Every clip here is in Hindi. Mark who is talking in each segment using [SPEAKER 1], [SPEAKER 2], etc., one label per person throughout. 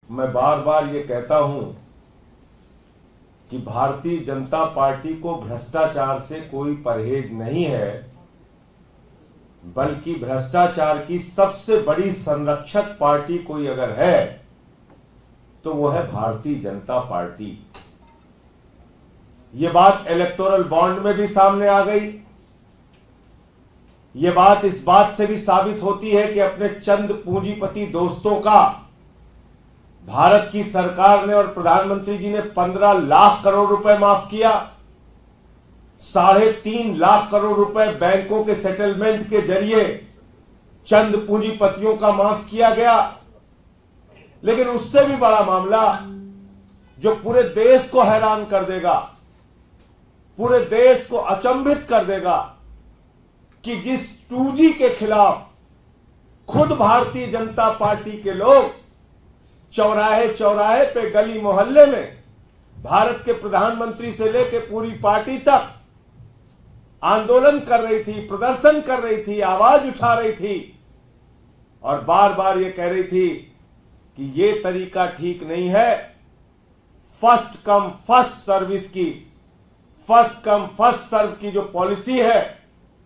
[SPEAKER 1] मैं बार बार ये कहता हूं कि भारतीय जनता पार्टी को भ्रष्टाचार से कोई परहेज नहीं है, बल्कि भ्रष्टाचार की सबसे बड़ी संरक्षक पार्टी कोई अगर है तो वो है भारतीय जनता पार्टी। ये बात इलेक्टोरल बॉन्ड में भी सामने आ गई। ये बात इस बात से भी साबित होती है कि अपने चंद पूंजीपति दोस्तों का भारत की सरकार ने और प्रधानमंत्री जी ने 15 लाख करोड़ रुपए माफ किया। 3.5 लाख करोड़ रुपए बैंकों के सेटलमेंट के जरिए चंद पूंजीपतियों का माफ किया गया। लेकिन उससे भी बड़ा मामला जो पूरे देश को हैरान कर देगा, पूरे देश को अचंभित कर देगा, कि जिस 2G के खिलाफ खुद भारतीय जनता पार्टी के लोग चौराहे चौराहे पे, गली मोहल्ले में भारत के प्रधानमंत्री से लेकर पूरी पार्टी तक आंदोलन कर रही थी, प्रदर्शन कर रही थी, आवाज उठा रही थी और बार बार ये कह रही थी कि ये तरीका ठीक नहीं है। फर्स्ट कम फर्स्ट सर्विस की, फर्स्ट कम फर्स्ट सर्व की जो पॉलिसी है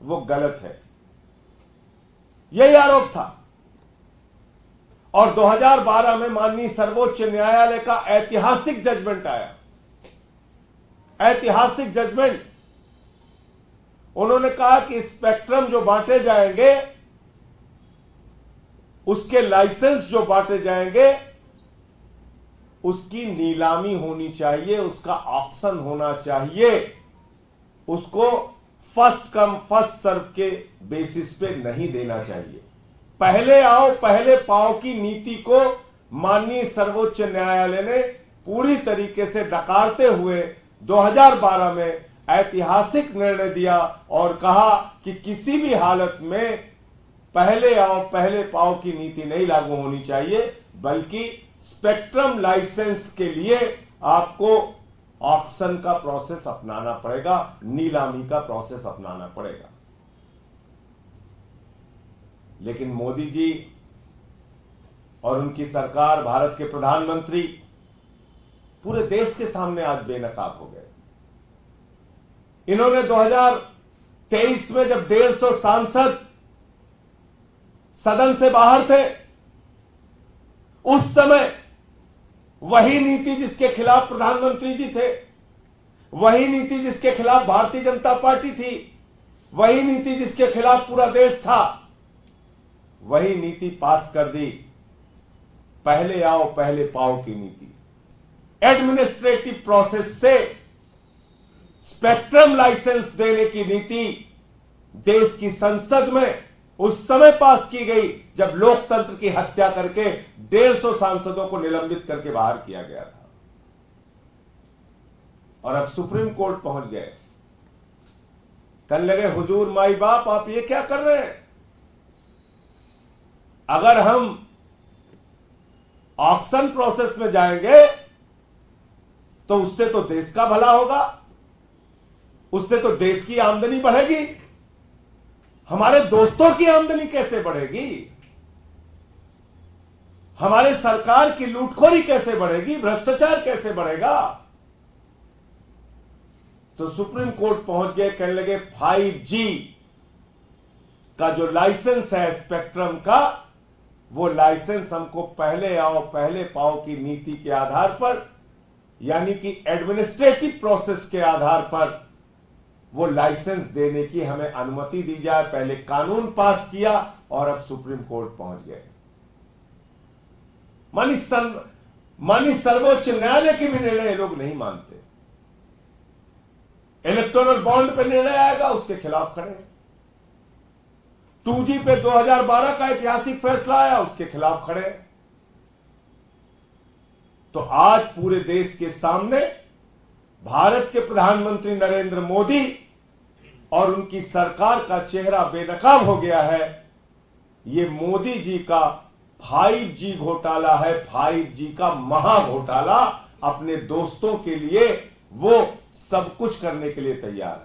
[SPEAKER 1] वो गलत है, यही आरोप था। और 2012 में माननीय सर्वोच्च न्यायालय का ऐतिहासिक जजमेंट आया, ऐतिहासिक जजमेंट। उन्होंने कहा कि स्पेक्ट्रम जो बांटे जाएंगे, उसके लाइसेंस जो बांटे जाएंगे, उसकी नीलामी होनी चाहिए, उसका ऑक्शन होना चाहिए, उसको फर्स्ट कम फर्स्ट सर्व के बेसिस पे नहीं देना चाहिए। पहले आओ पहले पाओ की नीति को माननीय सर्वोच्च न्यायालय ने पूरी तरीके से डकारते हुए 2012 में ऐतिहासिक निर्णय दिया और कहा कि किसी भी हालत में पहले आओ पहले पाओ की नीति नहीं लागू होनी चाहिए, बल्कि स्पेक्ट्रम लाइसेंस के लिए आपको ऑक्शन का प्रोसेस अपनाना पड़ेगा, नीलामी का प्रोसेस अपनाना पड़ेगा। लेकिन मोदी जी और उनकी सरकार, भारत के प्रधानमंत्री पूरे देश के सामने आज बेनकाब हो गए। इन्होंने 2023 में जब 150 सांसद सदन से बाहर थे, उस समय वही नीति जिसके खिलाफ प्रधानमंत्री जी थे, वही नीति जिसके खिलाफ भारतीय जनता पार्टी थी, वही नीति जिसके खिलाफ पूरा देश था, वही नीति पास कर दी। पहले आओ पहले पाओ की नीति, एडमिनिस्ट्रेटिव प्रोसेस से स्पेक्ट्रम लाइसेंस देने की नीति देश की संसद में उस समय पास की गई जब लोकतंत्र की हत्या करके 150 सांसदों को निलंबित करके बाहर किया गया था। और अब सुप्रीम कोर्ट पहुंच गए। कहने लगे, हुजूर माई बाप, आप ये क्या कर रहे हैं? अगर हम ऑक्शन प्रोसेस में जाएंगे तो उससे तो देश का भला होगा, उससे तो देश की आमदनी बढ़ेगी, हमारे दोस्तों की आमदनी कैसे बढ़ेगी, हमारे सरकार की लूटखोरी कैसे बढ़ेगी, भ्रष्टाचार कैसे बढ़ेगा? तो सुप्रीम कोर्ट पहुंच गए। कहने लगे 5G का जो लाइसेंस है स्पेक्ट्रम का, वो लाइसेंस हमको पहले आओ पहले पाओ की नीति के आधार पर, यानी कि एडमिनिस्ट्रेटिव प्रोसेस के आधार पर वो लाइसेंस देने की हमें अनुमति दी जाए। पहले कानून पास किया और अब सुप्रीम कोर्ट पहुंच गए। मानी सर्वोच्च न्यायालय के भी निर्णय लोग नहीं मानते। इलेक्टोरल बॉन्ड पे निर्णय आएगा, उसके खिलाफ खड़े। 2G पे 2012 का ऐतिहासिक फैसला आया, उसके खिलाफ खड़े। तो आज पूरे देश के सामने भारत के प्रधानमंत्री नरेंद्र मोदी और उनकी सरकार का चेहरा बेनकाब हो गया है। ये मोदी जी का 5G घोटाला है, 5G का महा घोटाला। अपने दोस्तों के लिए वो सब कुछ करने के लिए तैयार है।